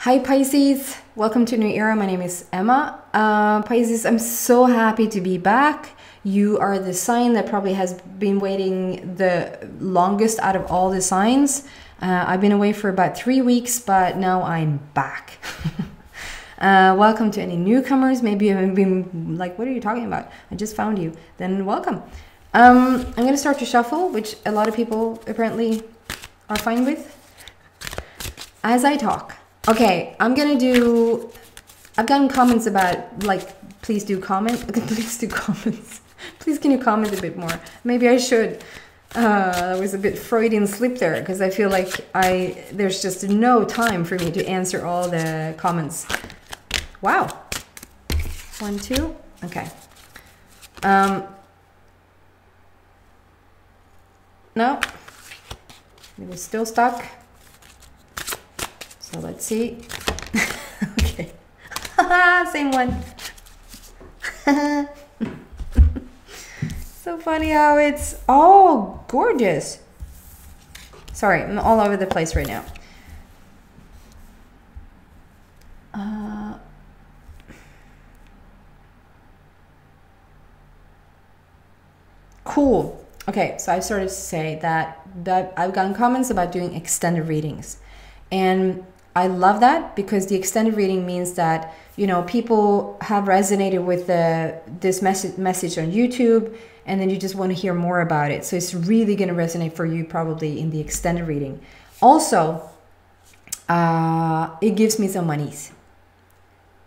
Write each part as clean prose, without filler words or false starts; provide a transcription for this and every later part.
Hi Pisces, welcome to New Era. My name is Emma. Pisces, I'm so happy to be back. You are the sign that probably has been waiting the longest out of all the signs. I've been away for about 3 weeks, but now I'm back. Welcome to any newcomers. Maybe you haven't been like, what are you talking about? I just found you. Then welcome. I'm going to start to shuffle, which a lot of people apparently are fine with as I talk. Okay, I've gotten comments about, like, please do comment. Please do comments. Please can you comment a bit more? Maybe I should. That was a bit Freudian slip there, because I feel like there's just no time for me to answer all the comments. Wow. 1, 2. Okay. No. It was still stuck. So let's see. Okay. Same one. So funny how it's all gorgeous. Sorry, I'm all over the place right now. Cool. Okay, so I started to say that I've gotten comments about doing extended readings. And I love that, because the extended reading means that, you know, people have resonated with this message on YouTube, and then you just want to hear more about it. So it's really going to resonate for you probably in the extended reading. Also, it gives me some monies.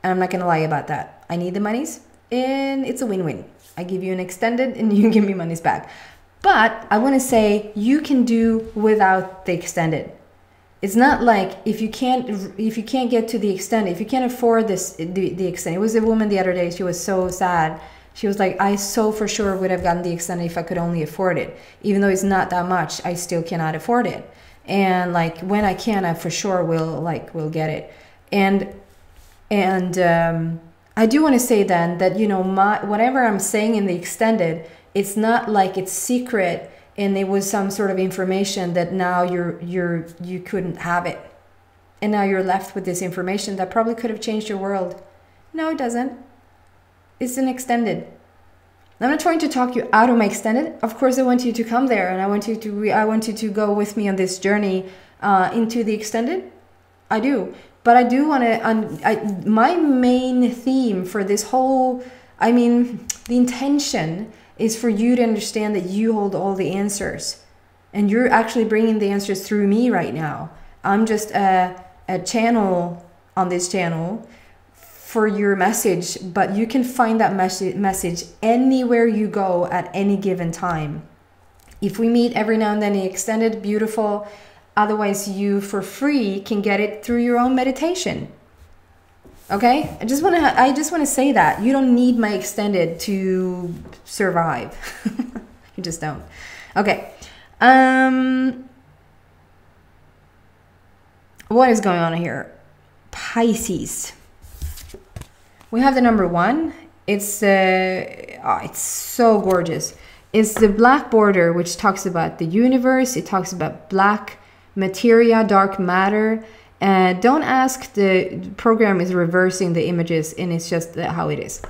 And I'm not going to lie about that. I need the monies, and it's a win-win. I give you an extended and you give me monies back. But I want to say you can do without the extended. It's not like if you can't get to the extended, if you can't afford the extended. It was a woman the other day, she was so sad. She was like, I so for sure would have gotten the extended if I could only afford it. Even though it's not that much, I still cannot afford it. And like when I can, I for sure will get it. And I do want to say then that, you know, whatever I'm saying in the extended, it's not like it's secret and it was some sort of information that now you couldn't have it. And now you're left with this information that probably could have changed your world. No, it doesn't. It's an extended. I'm not trying to talk you out of my extended. Of course, I want you to come there, and I want you to go with me on this journey into the extended. I do. But I do want to, my main theme for this whole, the intention is for you to understand that you hold all the answers. And you're actually bringing the answers through me right now. I'm just a channel on this channel for your message, but you can find that message anywhere you go at any given time. If we meet every now and then, extended, beautiful. Otherwise, you for free can get it through your own meditation. Okay, I just want to say that you don't need my extended to survive. You just don't. Okay. What is going on here? Pisces. We have the number 1. It's so gorgeous. It's the black border, which talks about the universe. It talks about black materia, dark matter. Don't ask, the program is reversing the images, and it's just how it is.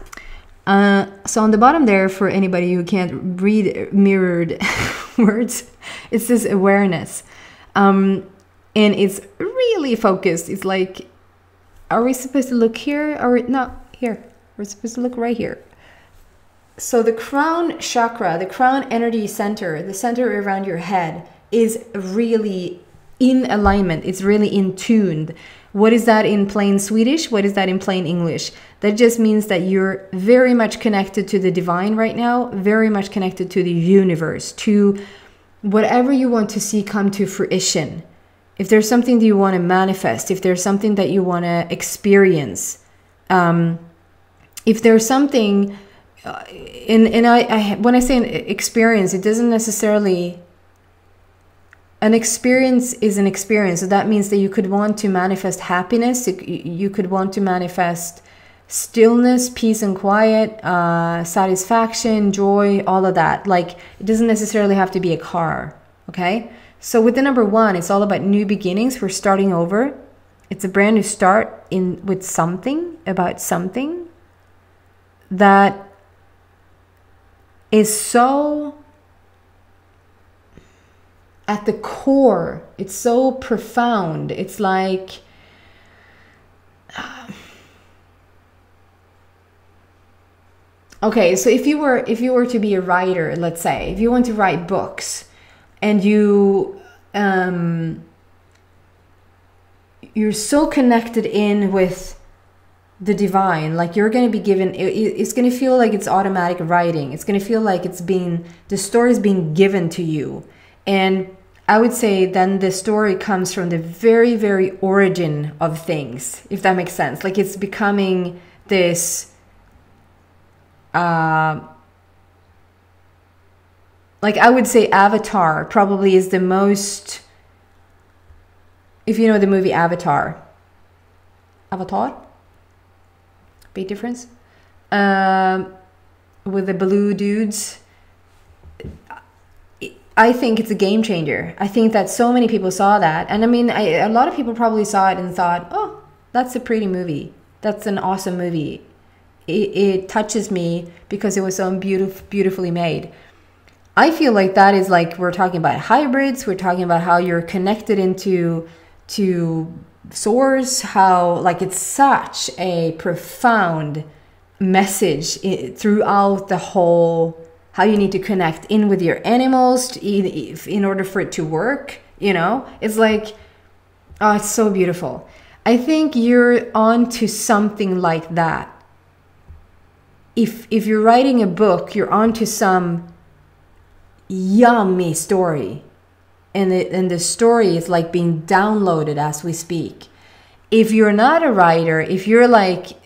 So on the bottom there, for anybody who can't read mirrored words, it says awareness. And it's really focused. It's like, are we supposed to look here or not here? We're supposed to look right here. So the crown chakra, the crown energy center, the center around your head, is really in alignment. It's really in tuned. What is that in plain Swedish? What is that in plain English? That just means that you're very much connected to the divine right now, very much connected to the universe, to whatever you want to see come to fruition. If there's something that you want to manifest, if there's something that you want to experience, if there's something, when I say an experience, it doesn't necessarily. An experience is an experience. So that means that you could want to manifest happiness. You could want to manifest stillness, peace and quiet, satisfaction, joy, all of that. Like, it doesn't necessarily have to be a car. Okay. So with the number 1, it's all about new beginnings. We're starting over. It's a brand new start in with something, about something that is so at the core. It's so profound. It's like okay, so if you were to be a writer, let's say, if you want to write books, and you're so connected in with the divine, like you're going to be given, it's going to feel like it's automatic writing. It's going to feel like the story is being given to you. And I would say then the story comes from the very, very origin of things, if that makes sense. Like it's becoming this, like I would say Avatar probably is the most, if you know the movie Avatar, big difference, with the blue dudes. I think it's a game changer. I think that so many people saw that. And I mean, a lot of people probably saw it and thought, oh, that's a pretty movie. That's an awesome movie. It touches me because it was so beautifully made. I feel like that is like, we're talking about hybrids. We're talking about how you're connected into source, how like it's such a profound message throughout the whole, how you need to connect in with your animals in order for it to work, you know? It's like, oh, it's so beautiful. I think you're onto something like that. If you're writing a book, you're onto some yummy story. And the story is like being downloaded as we speak. If you're not a writer, if you're like,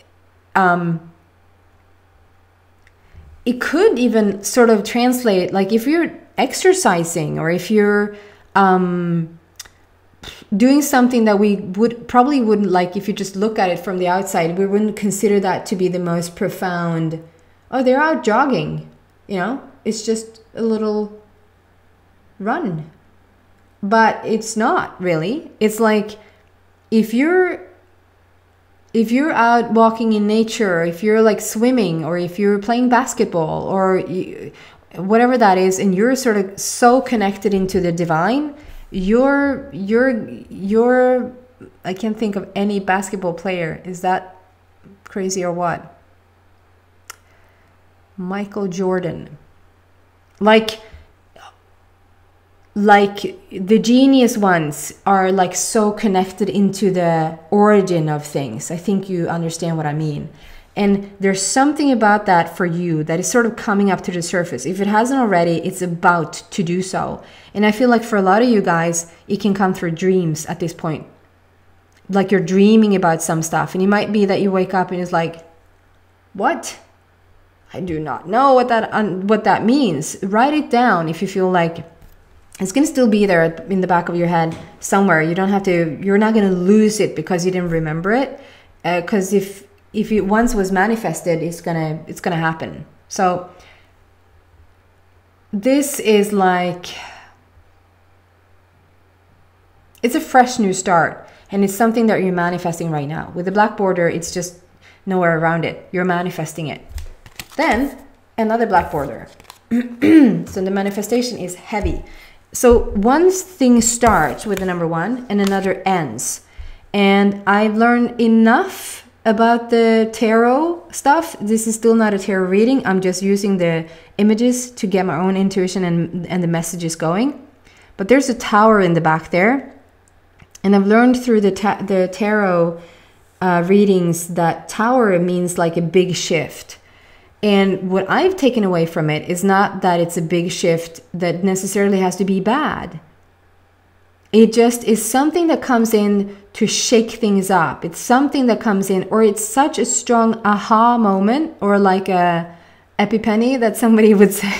it could even sort of translate, like if you're exercising, or if you're doing something that we probably wouldn't, like if you just look at it from the outside, we wouldn't consider that to be the most profound. Oh, they're out jogging, you know, it's just a little run. But it's not really. It's like if you're out walking in nature, if you're like swimming, or if you're playing basketball, or whatever that is, and you're sort of so connected into the divine, you're I can't think of any basketball player. Is that crazy or what? Michael Jordan. Like the genius ones are like so connected into the origin of things. I think you understand what I mean. And there's something about that for you that is sort of coming up to the surface. If it hasn't already, it's about to do so. And I feel like for a lot of you guys, it can come through dreams at this point. Like you're dreaming about some stuff, and it might be that you wake up and it's like, what? I do not know what that means. Write it down if you feel like it's going to still be there in the back of your head somewhere. You don't have to, you're not going to lose it because you didn't remember it. Because if it once was manifested, it's gonna happen. So this is like, it's a fresh new start, and it's something that you're manifesting right now. With the black border, it's just nowhere around it. You're manifesting it. Then another black border. So the manifestation is heavy. So one thing starts with the number 1 and another ends. And I've learned enough about the tarot stuff. This is still not a tarot reading. I'm just using the images to get my own intuition and the messages going. But there's a tower in the back there. And I've learned through the tarot readings that tower means like a big shift. And what I've taken away from it is not that it's a big shift that necessarily has to be bad. It just is something that comes in to shake things up. It's something that comes in, or it's such a strong aha moment, or like a epiphany that somebody would say,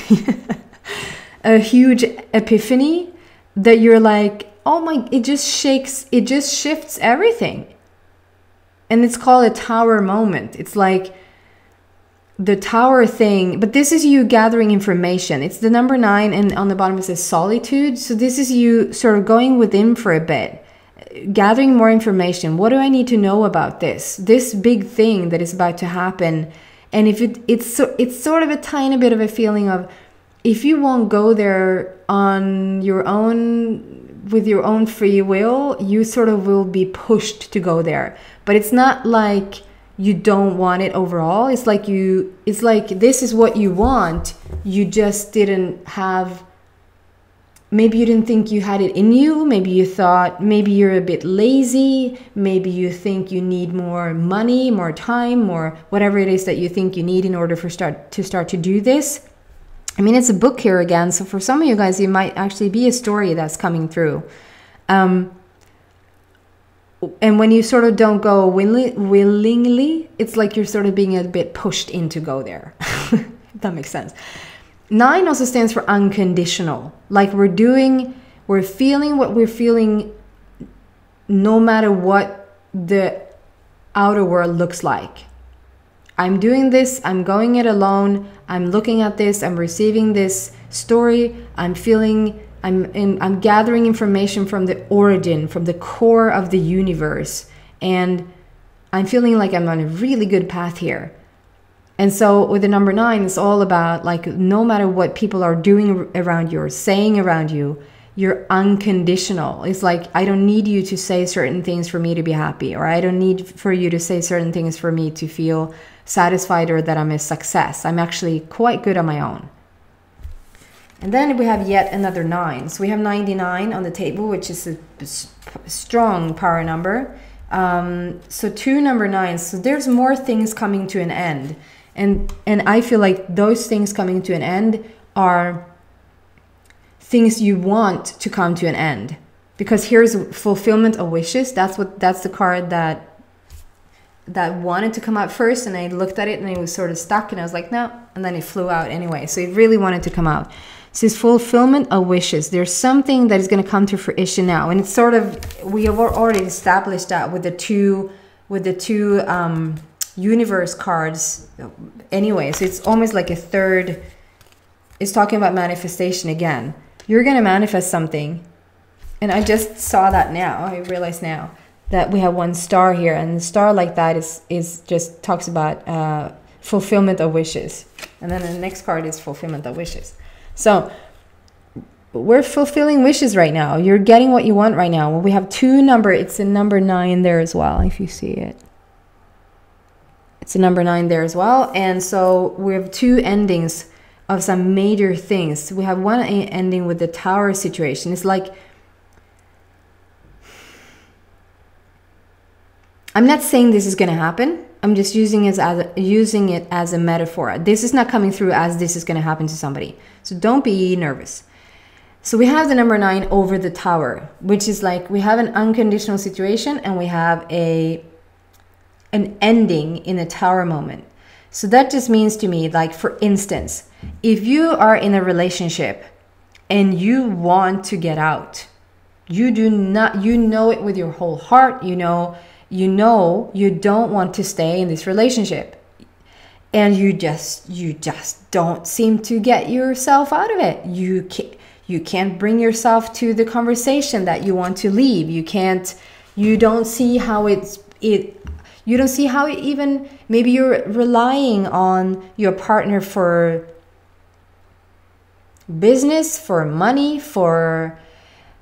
a huge epiphany, that you're like, oh my, it just shifts everything. And it's called a tower moment. It's like the tower thing, but this is you gathering information. It's the number 9, and on the bottom it says solitude. So this is you sort of going within for a bit, gathering more information. What do I need to know about this big thing that is about to happen? And if it's sort of a tiny bit of a feeling of, if you won't go there on your own, with your own free will, you sort of will be pushed to go there. But it's not like you don't want it overall. It's like this is what you want. You just didn't have, maybe you didn't think you had it in you. Maybe you thought, maybe you're a bit lazy. Maybe you think you need more money, more time, more whatever it is that you think you need in order to start to do this. I mean, it's a book here again. So for some of you guys, it might actually be a story that's coming through. And when you sort of don't go willingly, it's like you're sort of being a bit pushed in to go there. If that makes sense. 9 also stands for unconditional. Like we're feeling what we're feeling no matter what the outer world looks like. I'm doing this, I'm going it alone, I'm looking at this, I'm receiving this story, I'm gathering information from the origin, from the core of the universe, and I'm feeling like I'm on a really good path here. And so with the number 9, it's all about, like, no matter what people are doing around you or saying around you, you're unconditional. It's like, I don't need you to say certain things for me to be happy, or I don't need for you to say certain things for me to feel satisfied or that I'm a success. I'm actually quite good on my own. And then we have yet another 9. So we have 99 on the table, which is a strong power number. So 2 number 9s. So there's more things coming to an end. And I feel like those things coming to an end are things you want to come to an end. Because here's fulfillment of wishes. That's the card that wanted to come out first, and I looked at it and it was sort of stuck, and I was like, no, and then it flew out anyway. So it really wanted to come out. So it's fulfillment of wishes. There's something that is going to come to fruition now, and it's sort of, we have already established that with the two universe cards anyway. So it's almost like a third. It's talking about manifestation again. You're going to manifest something, and I just saw that now. I realize now that we have one star here, and the star like that is just talks about fulfillment of wishes. And then the next card is fulfillment of wishes. So we're fulfilling wishes right now. You're getting what you want right now. When we have 2 number, it's a number 9 there as well, if you see it. It's a number 9 there as well. And so we have 2 endings of some major things. We have one ending with the Tower situation. It's like, I'm not saying this is going to happen. I'm just using it as a metaphor. This is not coming through as this is going to happen to somebody. So don't be nervous. So we have the number 9 over the Tower, which is like, we have an unconditional situation and we have an ending in a Tower moment. So that just means to me, like, for instance, if you are in a relationship and you want to get out, you know it with your whole heart, you know you don't want to stay in this relationship, and you just don't seem to get yourself out of it. You can't bring yourself to the conversation that you want to leave. You don't see how even, maybe you're relying on your partner for business, for money, for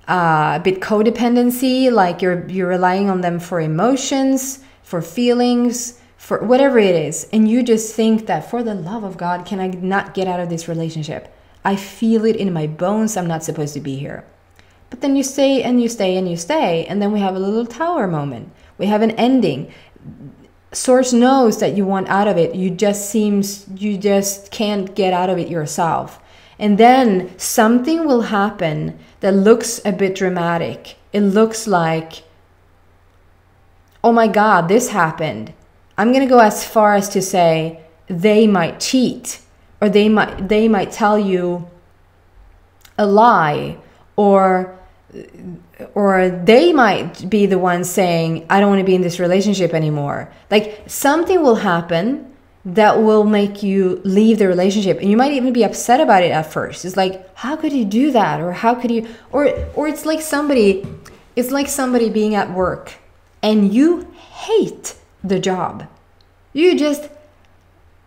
a bit codependency, like you're relying on them for emotions, for feelings, for whatever it is. And you just think that, for the love of God, can I not get out of this relationship? I feel it in my bones. I'm not supposed to be here. But then you stay and you stay and you stay. And then we have a little Tower moment. We have an ending. Source knows that you want out of it. You just can't get out of it yourself. And then something will happen that looks a bit dramatic. It looks like, oh my God, this happened. I'm going to go as far as to say they might cheat, or they might tell you a lie, or they might be the ones saying, I don't want to be in this relationship anymore. Like, something will happen that will make you leave the relationship, and you might even be upset about it at first. It's like, how could you do that? Or how could you, or it's like somebody, It's like somebody being at work and you hate the job. You just,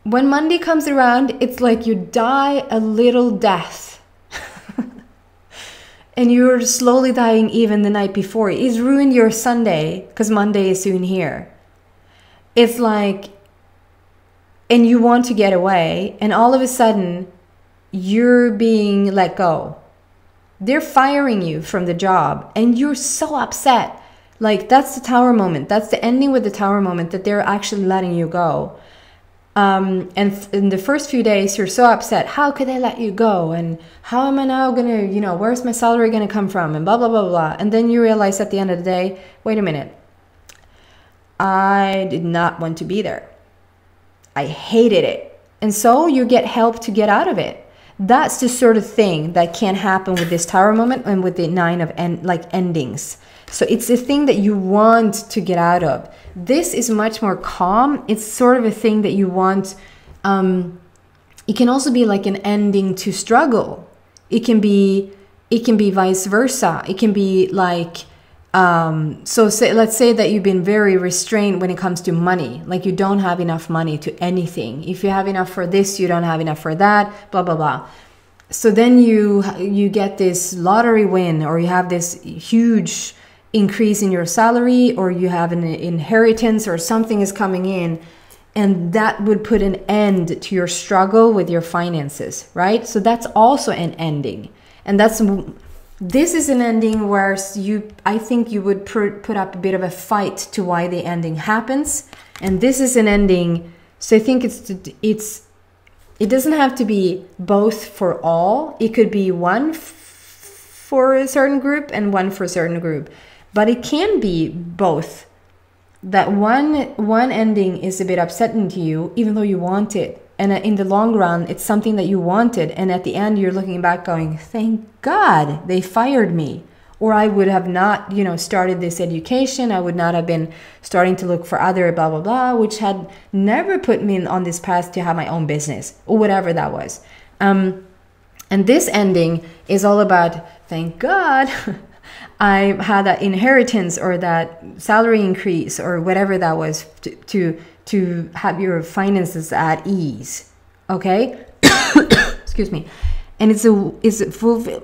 when Monday comes around, it's like you die a little death. And you're slowly dying even the night before. It's ruined your Sunday because Monday is soon here. It's like, and you want to get away, and all of a sudden you're being let go. They're firing you from the job and you're so upset. Like, that's the Tower moment. That's the ending with the Tower moment, that they're actually letting you go. And in the first few days, you're so upset. How could they let you go? And how am I now going to, you know, where's my salary going to come from? And blah, blah, blah, blah. And then you realize at the end of the day, wait a minute. I did not want to be there. I hated it. And so you get help to get out of it. That's the sort of thing that can happen with this Tower moment and with the 9 of endings. So it's a thing that you want to get out of. This is much more calm. It's sort of a thing that you want. It can also be like an ending to struggle. It can be vice versa. It can be like, let's say that you've been very restrained when it comes to money. Like, you don't have enough money to anything. If you have enough for this, you don't have enough for that, blah, blah, blah. So then you get this lottery win, or you have this huge increase in your salary, or you have an inheritance, or something is coming in, and that would put an end to your struggle with your finances, right? So that's also an ending. And this is an ending where I think you would put up a bit of a fight to why the ending happens. And this is an ending, so I think it doesn't have to be both for all. It could be one for a certain group and one for a certain group. But it can be both. That one ending is a bit upsetting to you, even though you want it. And in the long run, it's something that you wanted. And at the end, you're looking back going, thank God they fired me. Or I would have not, you know, started this education. I would not have been starting to look for other blah, blah, blah, which had never put me on this path to have my own business, or whatever that was. And this ending is all about, thank God I had that inheritance or that salary increase or whatever that was to have your finances at ease. Okay? Excuse me. And it's a fulfill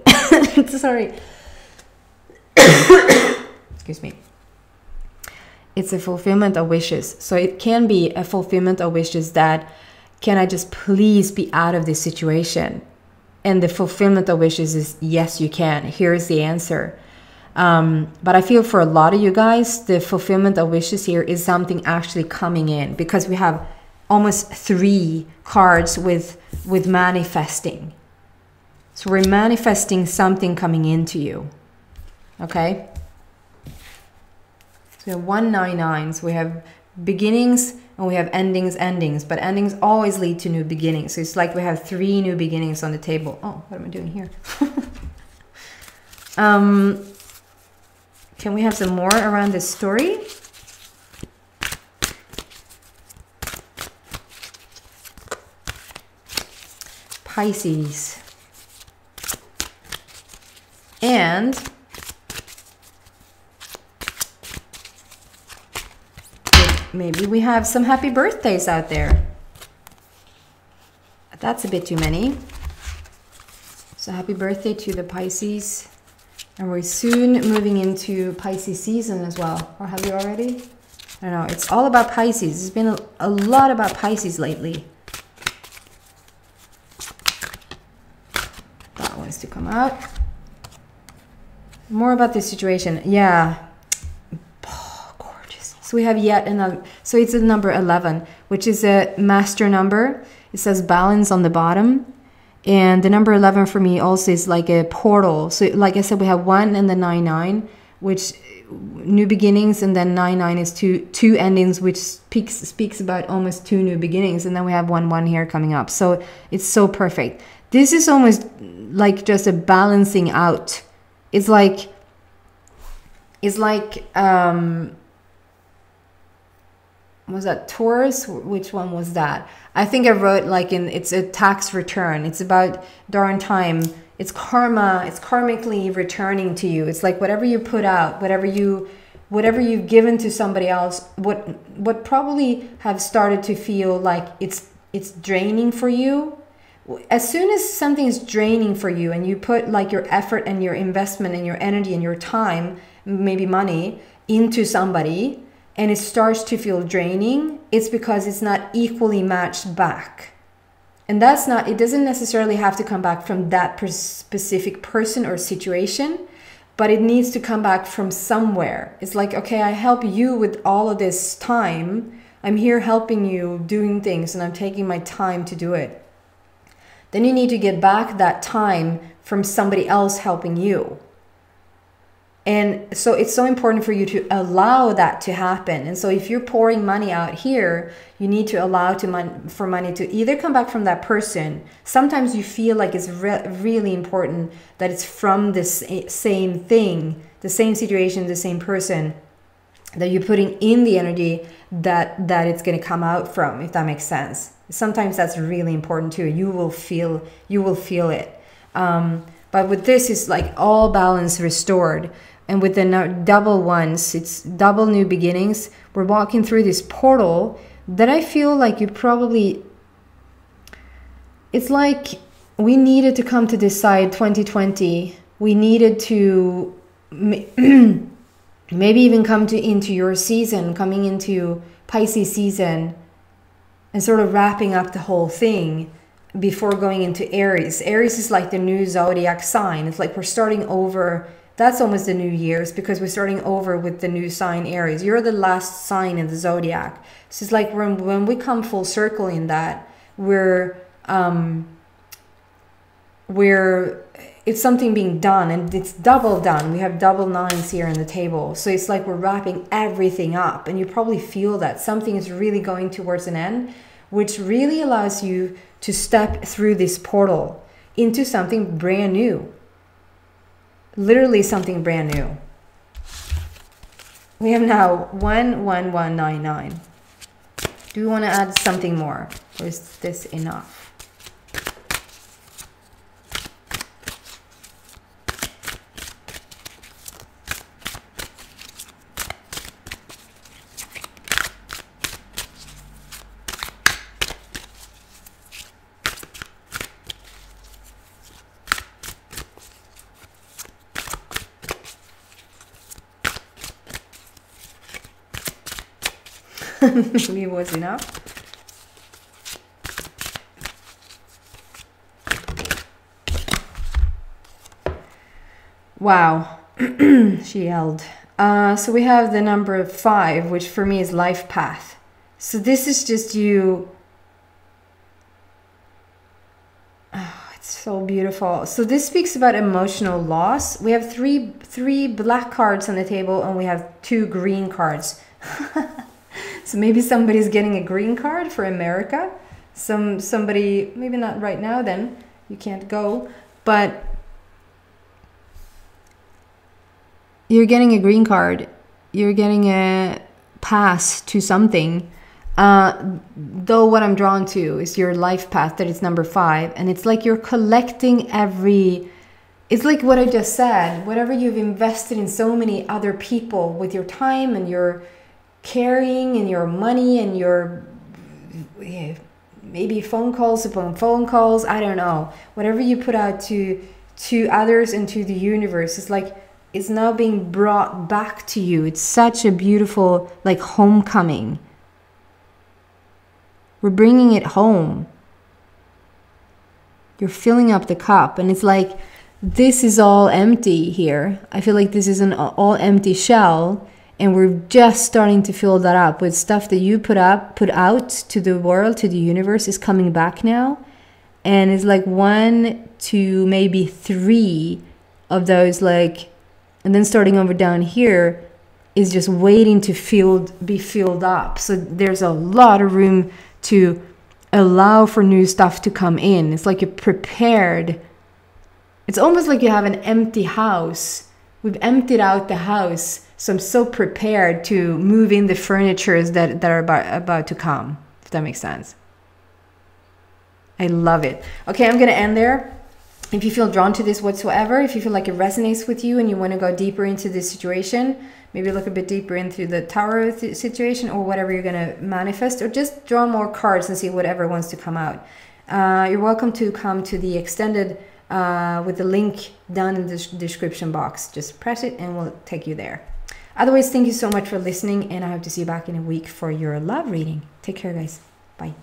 sorry. Excuse me. It's a fulfillment of wishes. So it can be a fulfillment of wishes that, can I just please be out of this situation? And the fulfillment of wishes is, yes, you can. Here's the answer. But I feel for a lot of you guys, the fulfillment of wishes here is something actually coming in, because we have almost 3 cards with manifesting. So we're manifesting something coming into you. Okay? So we have 199s, we have beginnings, and we have endings, but endings always lead to new beginnings. So it's like we have 3 new beginnings on the table. Oh, what am I doing here? Can we have some more around this story? Pisces. And maybe we have some happy birthdays out there. That's a bit too many. So happy birthday to the Pisces. And we're soon moving into Pisces season as well. Or have you already? I don't know. It's all about Pisces. There's been a lot about Pisces lately. That wants to come out. More about this situation. Yeah. Oh, gorgeous. So we have yet another. So it's a number 11, which is a master number. It says balance on the bottom. And the number 11 for me also is like a portal. So like I said, we have 1 and the 99, which new beginnings, and then 99 is two endings, which speaks about almost 2 new beginnings. And then we have 1 here coming up. So it's so perfect. This is almost like just a balancing out. It's like was that Taurus? Which one was that? I think I wrote like it's a tax return. It's about darn time. it's karma, it's karmically returning to you. It's like whatever you put out, whatever you've given to somebody else, what probably have started to feel like it's draining for you. As soon as something is draining for you and you put like your effort and your investment and your energy and your time, maybe money, into somebody, and it starts to feel draining, it's because it's not equally matched back. And that's not, it doesn't necessarily have to come back from that specific person or situation, but it needs to come back from somewhere. It's like, okay, I help you with all of this time. I'm here helping you doing things and I'm taking my time to do it. Then you need to get back that time from somebody else helping you. And so it's so important for you to allow that to happen. And so if you're pouring money out here, you need to allow for money to either come back from that person. Sometimes you feel like it's really important that it's from this same thing, the same situation, the same person, that you're putting in the energy that it's going to come out from, if that makes sense. Sometimes that's really important too. You will feel it. But with this, it's like all balance restored. And with the double ones, it's double new beginnings. We're walking through this portal that I feel like it's like we needed to come to this side 2020. We needed to maybe even come into your season, coming into Pisces season, and sort of wrapping up the whole thing before going into Aries. Aries is like the new zodiac sign. It's like we're starting over. That's almost the new year's, because we're starting over with the new sign Aries. You're the last sign in the zodiac. So it's like when we come full circle in that, it's something being done, and it's double done. We have double nines here on the table. So it's like we're wrapping everything up, and you probably feel that something is really going towards an end, which really allows you to step through this portal into something brand new. Literally something brand new. We have now 11199. Do we want to add something more, or is this enough? Maybe it was enough. Wow. She yelled. So we have the number 5, which for me is life path. So this is just you. Oh, it's so beautiful. So this speaks about emotional loss. We have three black cards on the table, and we have 2 green cards. So maybe somebody's getting a green card for America. Somebody, maybe not right now, then you can't go, but you're getting a green card. You're getting a pass to something. Though what I'm drawn to is your life path, that is number 5. And it's like you're collecting it's like what I just said, whatever you've invested in so many other people with your time and your caring and your money and your maybe phone calls upon phone calls, I don't know, whatever you put out to others and to the universe, it's like it's now being brought back to you. It's such a beautiful like homecoming. We're bringing it home. You're filling up the cup, and it's like this is all empty here. I feel like this is an all empty shell. And we're just starting to fill that up with stuff that you put out to the world, to the universe, is coming back now. And it's like 1, 2, maybe 3 of those, like, and then starting over down here is just waiting to be filled up. So there's a lot of room to allow for new stuff to come in. It's like you're prepared. It's almost like you have an empty house. We've emptied out the house. So I'm so prepared to move in the furnitures that are about to come, if that makes sense. I love it. Okay, I'm going to end there. If you feel drawn to this whatsoever, if you feel like it resonates with you and you want to go deeper into this situation, maybe look a bit deeper into the Tower situation or whatever you're going to manifest, or just draw more cards and see whatever wants to come out. You're welcome to come to the extended with the link down in the description box. Just press it and we'll take you there. Otherwise, thank you so much for listening, and I hope to see you back in a week for your love reading. Take care, guys. Bye.